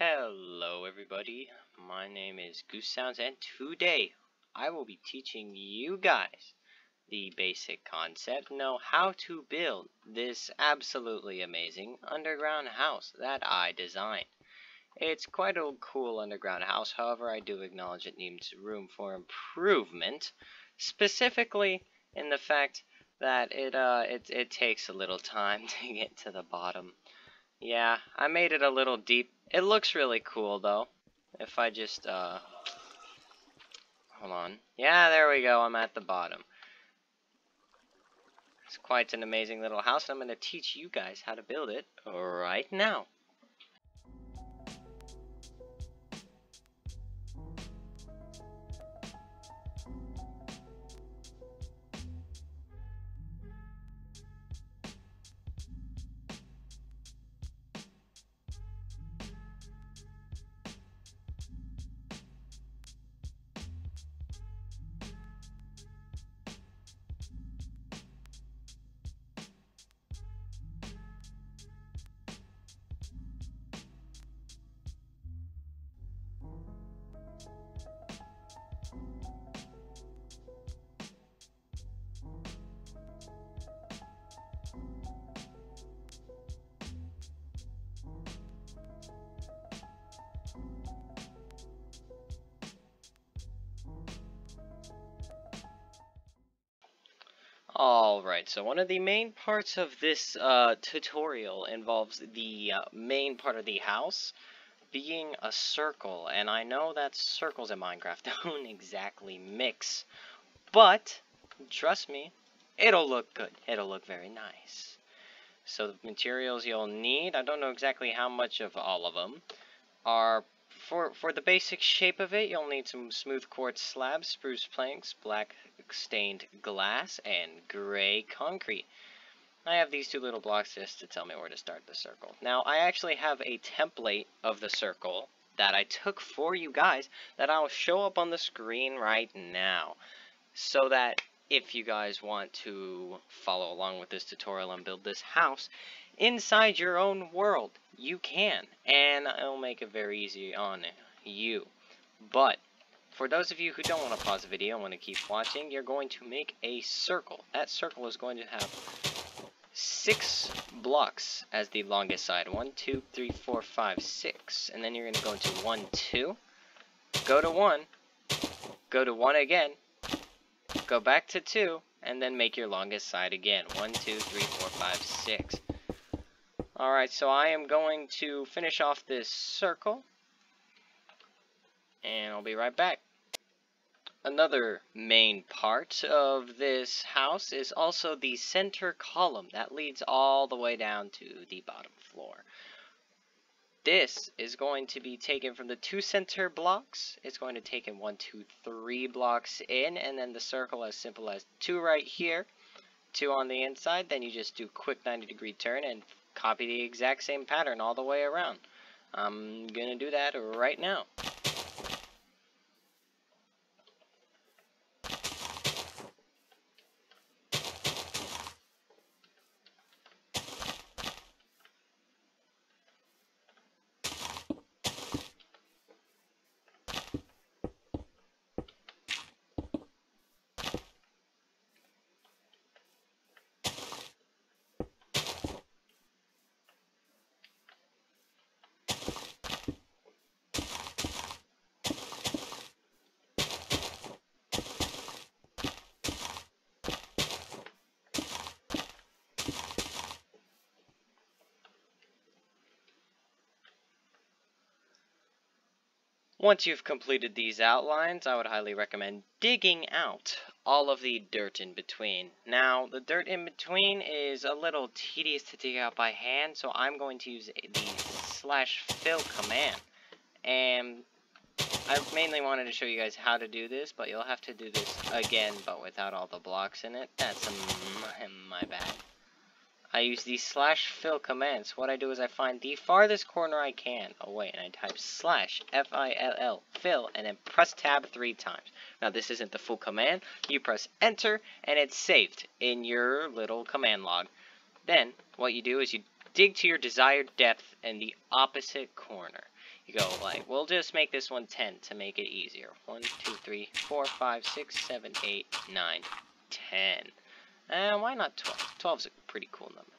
Hello everybody, my name is Goose Sounds and today I will be teaching you guys the basic concept, how to build this absolutely amazing underground house that I designed. It's quite a cool underground house, however I do acknowledge it needs room for improvement, specifically in the fact that it takes a little time to get to the bottom. Yeah, I made it a little deep. It looks really cool, though. If I just, hold on. Yeah, there we go. I'm at the bottom. It's quite an amazing little house, and I'm going to teach you guys how to build it right now. Alright, so one of the main parts of this tutorial involves the main part of the house being a circle. And I know that circles in Minecraft don't exactly mix, but trust me, it'll look good. It'll look very nice. So the materials you'll need, I don't know exactly how much of all of them, are for the basic shape of it, you'll need some smooth quartz slabs, spruce planks, black stained glass, and gray concrete. I have these two little blocks just to tell me where to start the circle. Now, I actually have a template of the circle that I took for you guys that I'll show up on the screen right now, so that if you guys want to follow along with this tutorial and build this house inside your own world, you can, and it'll make it very easy on you. But for those of you who don't want to pause the video and want to keep watching, you're going to make a circle. That circle is going to have 6 blocks as the longest side. 1, 2, 3, 4, 5, 6. And then you're going to go into 1, 2, go to 1, go to 1 again, go back to 2, and then make your longest side again. 1, 2, 3, 4, 5, 6. Alright, so I am going to finish off this circle, and I'll be right back. Another main part of this house is also the center column that leads all the way down to the bottom floor. This is going to be taken from the 2 center blocks. It's going to take in 1, 2, 3 blocks in, and then the circle as simple as 2 right here, 2 on the inside. Then you just do quick 90-degree turn and copy the exact same pattern all the way around. I'm gonna do that right now. Once you've completed these outlines, I would highly recommend digging out all of the dirt in between. Now, the dirt in between is a little tedious to dig out by hand, so I'm going to use the /fill command. And I mainly wanted to show you guys how to do this, but you'll have to do this again, but without all the blocks in it. That's my bad. I use the /fill command. So what I do is I find the farthest corner I can away, and I type /fill fill, and then press tab 3 times. Now this isn't the full command. You press enter, and it's saved in your little command log. Then what you do is you dig to your desired depth in the opposite corner. You go like, we'll just make this one 10 to make it easier. 1, 2, 3, 4, 5, 6, 7, 8, 9, 10. And why not 12? 12 is a pretty cool number.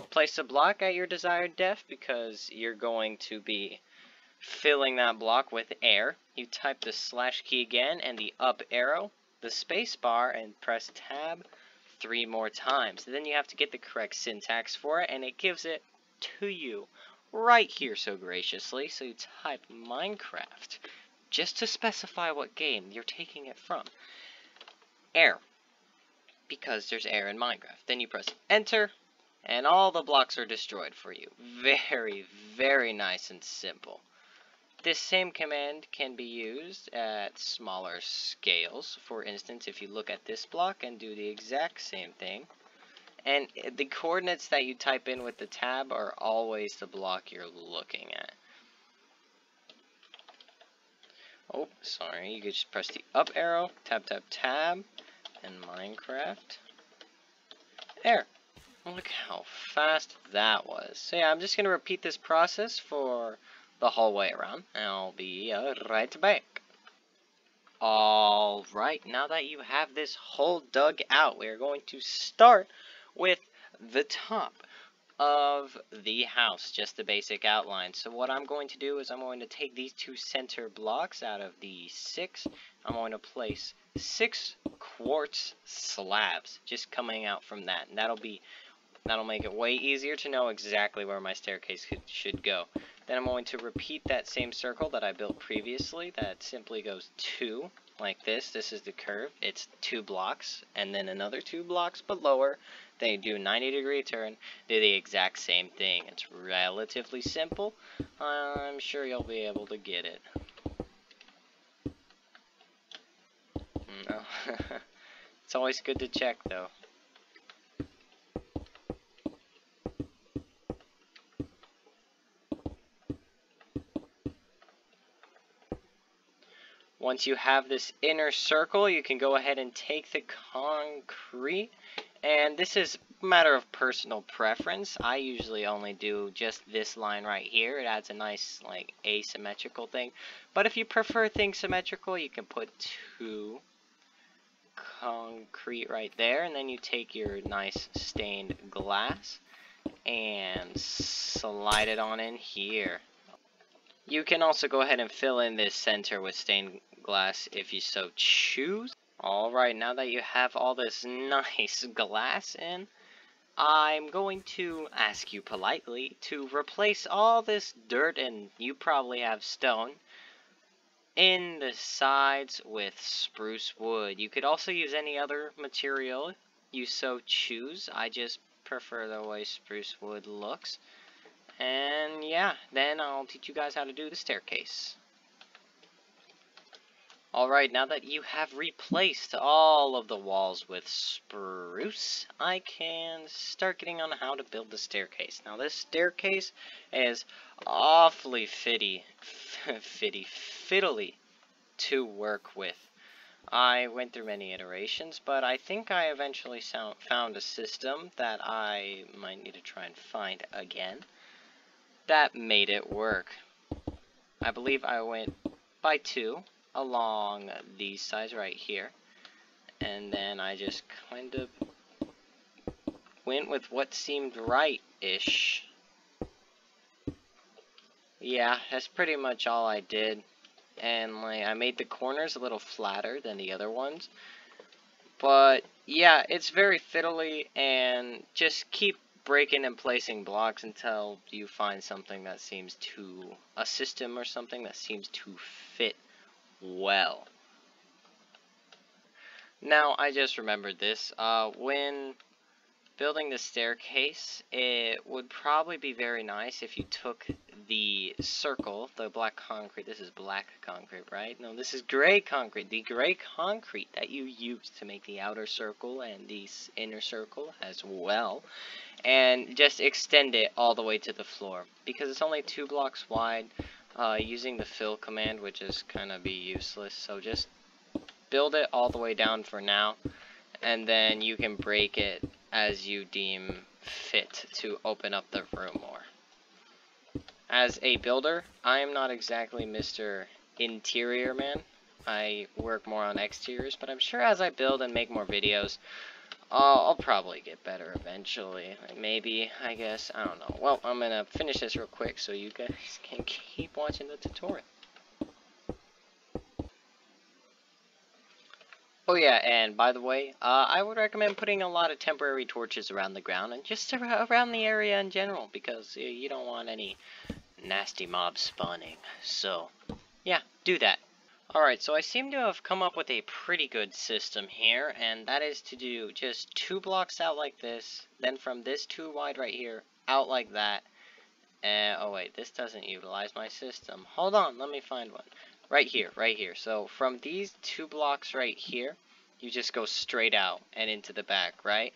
Place a block at your desired depth because you're going to be filling that block with air. You type the slash key again and the up arrow, the space bar, and press tab 3 more times. Then you have to get the correct syntax for it, and it gives it to you right here so graciously. So you type Minecraft just to specify what game you're taking it from. Air, because there's air in Minecraft. Then you press enter, and all the blocks are destroyed for you. Very, very nice and simple. This same command can be used at smaller scales. For instance, if you look at this block and do the exact same thing, and the coordinates that you type in with the tab are always the block you're looking at. Oh, sorry, you could just press the up arrow, tab, tab, tab, and Minecraft. There. Look how fast that was. So yeah, I'm just going to repeat this process for the whole way around, and I'll be right back. Alright, now that you have this hole dug out, we're going to start with the top of the house, just the basic outline. So what I'm going to do is I'm going to take these 2 center blocks out of the 6. I'm going to place 6 quartz slabs just coming out from that, and that'll make it way easier to know exactly where my staircase should go. Then I'm going to repeat that same circle that I built previously that simply goes 2, like this. This is the curve. It's 2 blocks, and then another 2 blocks, but lower. Then you do a 90-degree turn, do the exact same thing. It's relatively simple. I'm sure you'll be able to get it. No. It's always good to check, though. Once you have this inner circle, you can go ahead and take the concrete, and this is a matter of personal preference. I usually only do just this line right here. It adds a nice like asymmetrical thing, but if you prefer things symmetrical, you can put 2 concrete right there, and then you take your nice stained glass and slide it on in here. You can also go ahead and fill in this center with stained glass if you so choose. Alright, now that you have all this nice glass in, I'm going to ask you politely to replace all this dirt, and you probably have stone, in the sides with spruce wood. You could also use any other material you so choose. I just prefer the way spruce wood looks. And yeah, then I'll teach you guys how to do the staircase. Alright, now that you have replaced all of the walls with spruce, I can start getting on how to build the staircase. Now this staircase is awfully fiddly to work with. I went through many iterations, but I think I eventually found a system that I might need to try and find again that made it work. I believe I went by 2 along these sides right here, and then I just kind of went with what seemed right-ish. Yeah, that's pretty much all I did, and like I made the corners a little flatter than the other ones, but yeah, it's very fiddly, and just keep breaking and placing blocks until you find something that seems to, a system or something that seems to fit well. Now, I just remembered this. When building the staircase, it would probably be very nice if you took the circle, the black concrete. This is black concrete, right? No, this is gray concrete. The gray concrete that you use to make the outer circle and the inner circle as well, and just extend it all the way to the floor. Because it's only 2 blocks wide, using the fill command would just kind of be useless. So just build it all the way down for now, and then you can break it as you deem fit to open up the room more. As a builder, I am not exactly Mr. Interior Man. I work more on exteriors, but I'm sure as I build and make more videos, I'll probably get better eventually. Maybe, I guess, I don't know. Well, I'm gonna finish this real quick so you guys can keep watching the tutorial. Oh yeah, and by the way, I would recommend putting a lot of temporary torches around the ground and just around the area in general, because you don't want any nasty mobs spawning. So, yeah, do that. Alright, so I seem to have come up with a pretty good system here, and that is to do just 2 blocks out like this, then from this 2 wide right here, out like that, and, oh wait, this doesn't utilize my system. Hold on, let me find one. Right here. So from these 2 blocks right here, you just go straight out and into the back, right?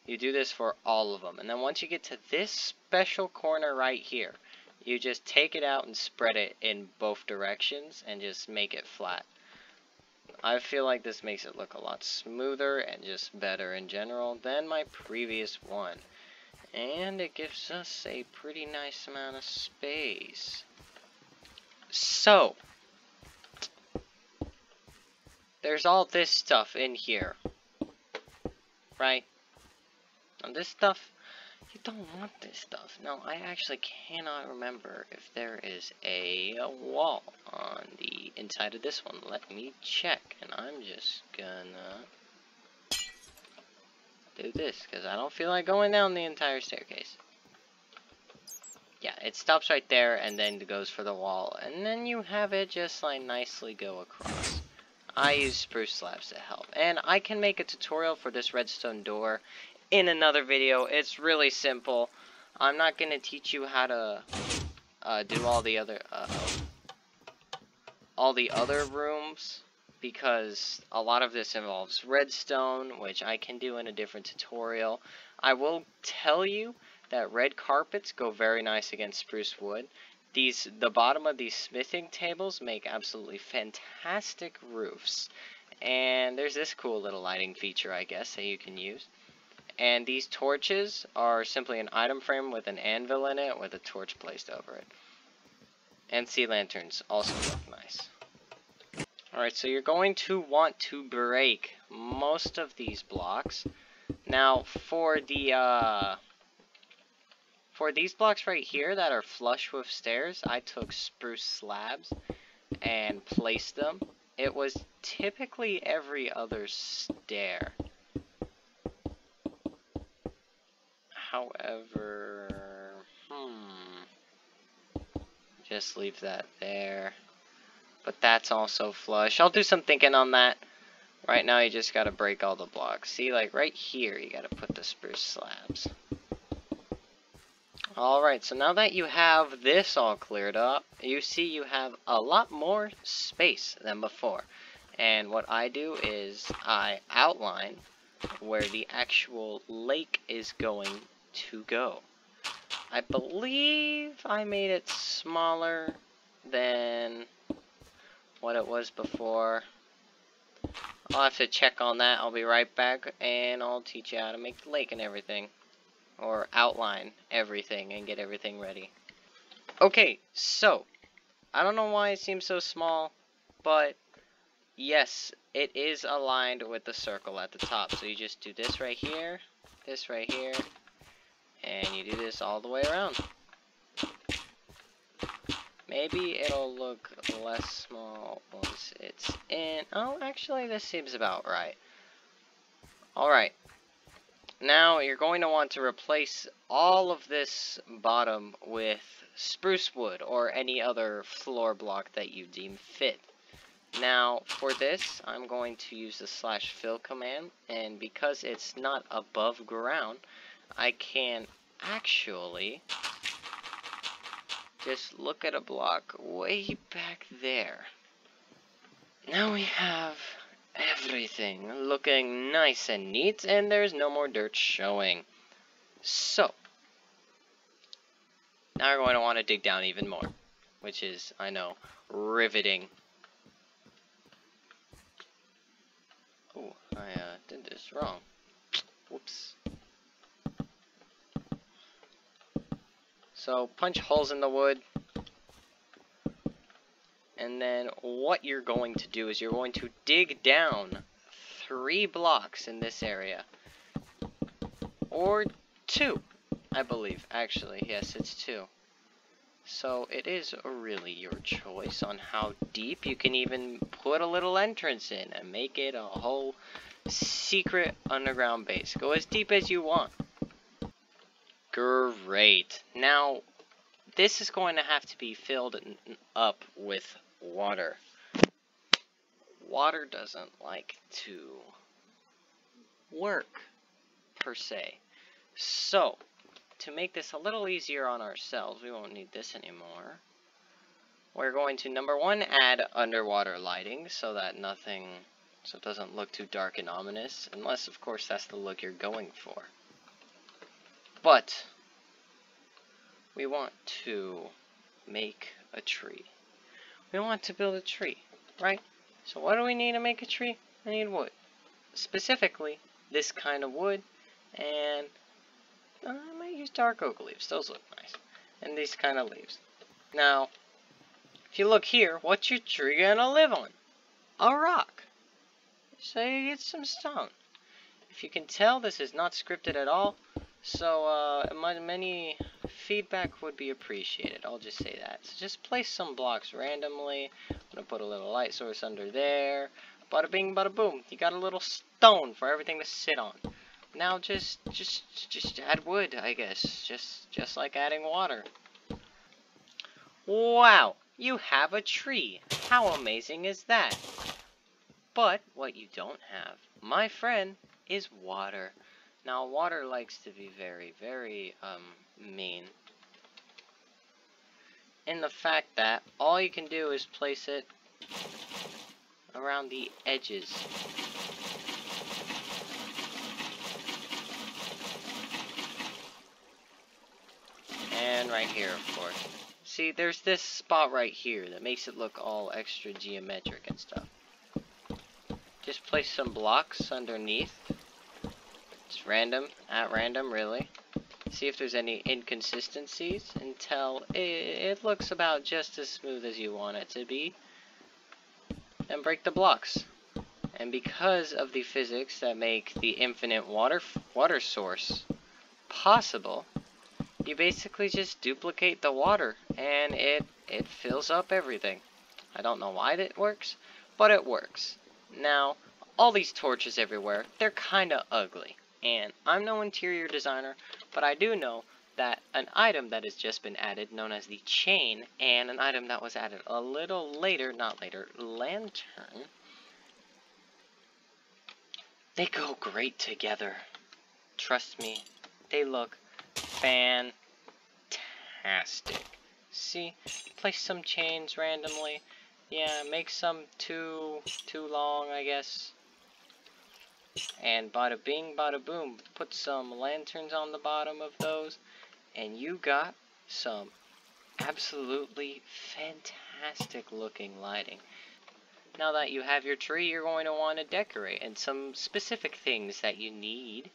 You do this for all of them. And then once you get to this special corner right here, you just take it out and spread it in both directions and just make it flat. I feel like this makes it look a lot smoother and just better in general than my previous one. And it gives us a pretty nice amount of space. So, there's all this stuff in here, right? And this stuff, you don't want this stuff. No, I actually cannot remember if there is a wall on the inside of this one. Let me check, and I'm just gonna do this, because I don't feel like going down the entire staircase. Yeah, it stops right there, and then it goes for the wall, and then you have it just like nicely go across. I use spruce slabs to help, and I can make a tutorial for this redstone door in another video. It's really simple. I'm not going to teach you how to do all the other rooms, because a lot of this involves redstone, which I can do in a different tutorial. I will tell you that red carpets go very nice against spruce wood. The bottom of these smithing tables make absolutely fantastic roofs. And there's this cool little lighting feature, I guess, that you can use. And these torches are simply an item frame with an anvil in it with a torch placed over it. And sea lanterns also look nice. Alright, so you're going to want to break most of these blocks. Now, for these blocks right here that are flush with stairs, I took spruce slabs and placed them. It was typically every other stair. However, just leave that there. But that's also flush. I'll do some thinking on that. Right now you just gotta break all the blocks. See, like right here you gotta put the spruce slabs. Alright, so now that you have this all cleared up, you see you have a lot more space than before. And what I do is I outline where the actual lake is going to go. I believe I made it smaller than what it was before. I'll have to check on that. I'll be right back and I'll teach you how to make the lake and everything. Or outline everything and get everything ready. Okay, so I don't know why it seems so small, but yes, it is aligned with the circle at the top. So you just do this right here, and you do this all the way around. Maybe it'll look less small once it's in. Oh, actually, this seems about right. Alright. Now, you're going to want to replace all of this bottom with spruce wood or any other floor block that you deem fit. Now, for this, I'm going to use the /fill command, and because it's not above ground, I can actually just look at a block way back there. Now we have everything looking nice and neat, and there's no more dirt showing. So, now we're going to want to dig down even more, which is, I know, riveting. Oh, I did this wrong. Whoops. So punch holes in the wood. And then what you're going to do is you're going to dig down 3 blocks in this area. Or 2, I believe. Actually, yes, it's 2. So it is really your choice on how deep. You can even put a little entrance in and make it a whole secret underground base. Go as deep as you want. Great. Now, this is going to have to be filled up with water. Water doesn't like to work, per se. So, to make this a little easier on ourselves, we won't need this anymore. We're going to, number 1, add underwater lighting so that so it doesn't look too dark and ominous, unless, of course, that's the look you're going for. But we want to make a tree. We want to build a tree, right? So what do we need to make a tree? I need wood. Specifically, this kind of wood, and I might use dark oak leaves. Those look nice. And these kind of leaves. Now, if you look here, what's your tree gonna live on? A rock. So you get some stone. If you can tell, this is not scripted at all. So, many feedback would be appreciated. I'll just say that. So just place some blocks randomly. I'm gonna put a little light source under there. Bada bing, bada boom. You got a little stone for everything to sit on. Now just add wood, I guess. Just like adding water. Wow, you have a tree. How amazing is that? But what you don't have, my friend, is water. Now, water likes to be very, very, mean. In the fact that all you can do is place it around the edges. And right here, of course. See, there's this spot right here that makes it look all extra geometric and stuff. Just place some blocks underneath. It's random, at random, really. See if there's any inconsistencies until it looks about just as smooth as you want it to be. And break the blocks. And because of the physics that make the infinite water source possible, you basically just duplicate the water and it fills up everything. I don't know why that works, but it works. Now, all these torches everywhere, they're kinda ugly. And I'm no interior designer, but I do know that an item that has just been added, known as the chain, and an item that was added a little later, not later, lantern, they go great together. Trust me, they look fantastic. See, place some chains randomly. Yeah, make some too long, I guess. And bada bing, bada boom, put some lanterns on the bottom of those, and you got some absolutely fantastic looking lighting. Now that you have your tree, you're going to want to decorate, and some specific things that you need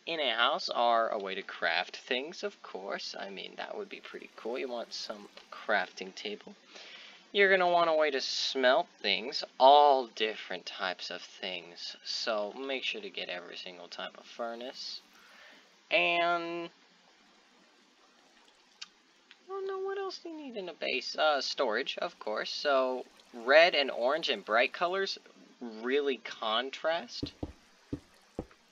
in a house are a way to craft things, of course. I mean, that would be pretty cool. You want some crafting table. You're going to want a way to smelt things, all different types of things. So make sure to get every single type of furnace. And I don't know what else do you need in a base. Storage, of course. So red and orange and bright colors really contrast.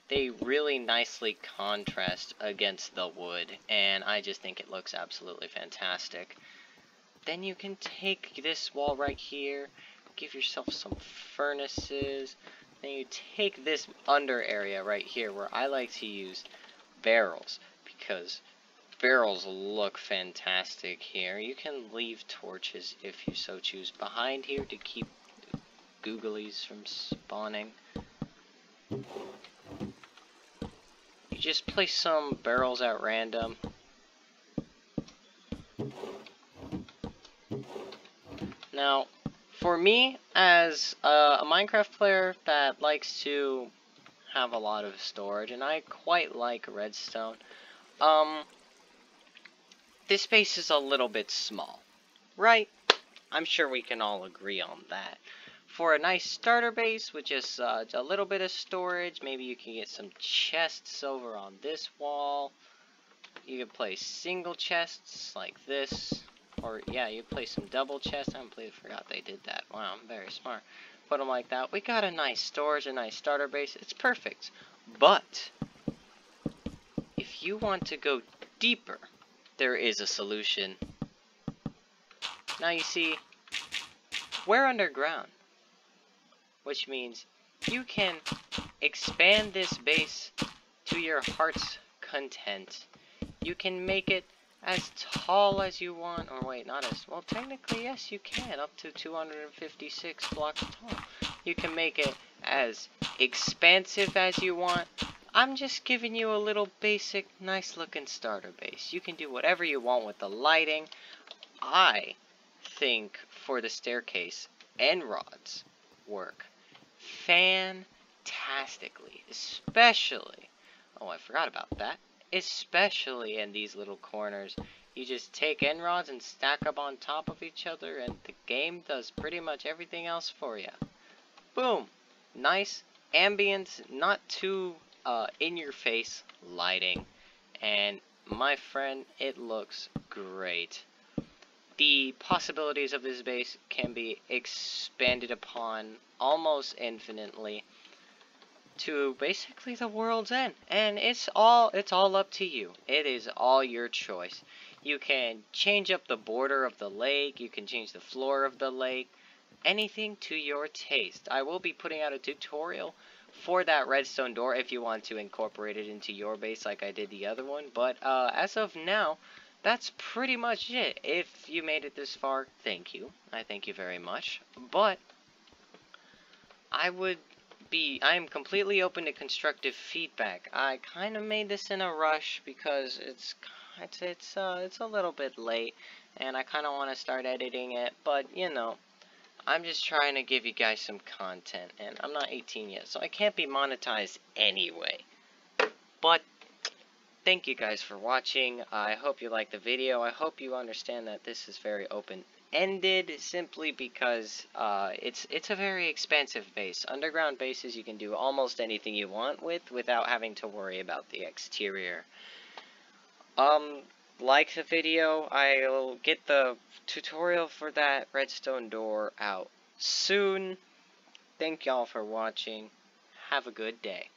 They really nicely contrast against the wood, and I just think it looks absolutely fantastic. Then you can take this wall right here, give yourself some furnaces. Then you take this under area right here where I like to use barrels, because barrels look fantastic here. You can leave torches if you so choose behind here to keep googlies from spawning. You just place some barrels at random. Now, for me, as a Minecraft player that likes to have a lot of storage, and I quite like redstone, this base is a little bit small, right? I'm sure we can all agree on that. For a nice starter base with just a little bit of storage, maybe you can get some chests over on this wall. You can place single chests like this. Or, yeah, you place some double chests. I completely forgot they did that. Wow, I'm very smart. Put them like that. We got a nice storage, a nice starter base. It's perfect. But if you want to go deeper, there is a solution. Now you see, we're underground, which means you can expand this base to your heart's content. You can make it as tall as you want, or wait, not as, well, technically, yes, you can, up to 256 blocks tall. You can make it as expansive as you want. I'm just giving you a little basic, nice looking starter base. You can do whatever you want with the lighting. I think for the staircase and rods work fantastically, especially, oh, I forgot about that, especially in these little corners. You just take end rods and stack them on top of each other, and the game does pretty much everything else for you. Boom! Nice ambient, not too in-your-face lighting, and my friend, it looks great. The possibilities of this base can be expanded upon almost infinitely to basically the world's end, and it's all up to you. It is all your choice. You can change up the border of the lake, you can change the floor of the lake, anything to your taste. I will be putting out a tutorial for that redstone door if you want to incorporate it into your base like I did the other one, but as of now, that's pretty much it. If you made it this far, thank you. I thank you very much. But I am completely open to constructive feedback. I kind of made this in a rush because it's a little bit late, and I kind of want to start editing it. But you know, I'm just trying to give you guys some content, and I'm not 18 yet, so I can't be monetized anyway. But thank you guys for watching. I hope you liked the video. I hope you understand that this is very open-ended simply because it's a very expansive base. Underground bases you can do almost anything you want without having to worry about the exterior. Like the video. I'll get the tutorial for that redstone door out soon. Thank y'all for watching. Have a good day.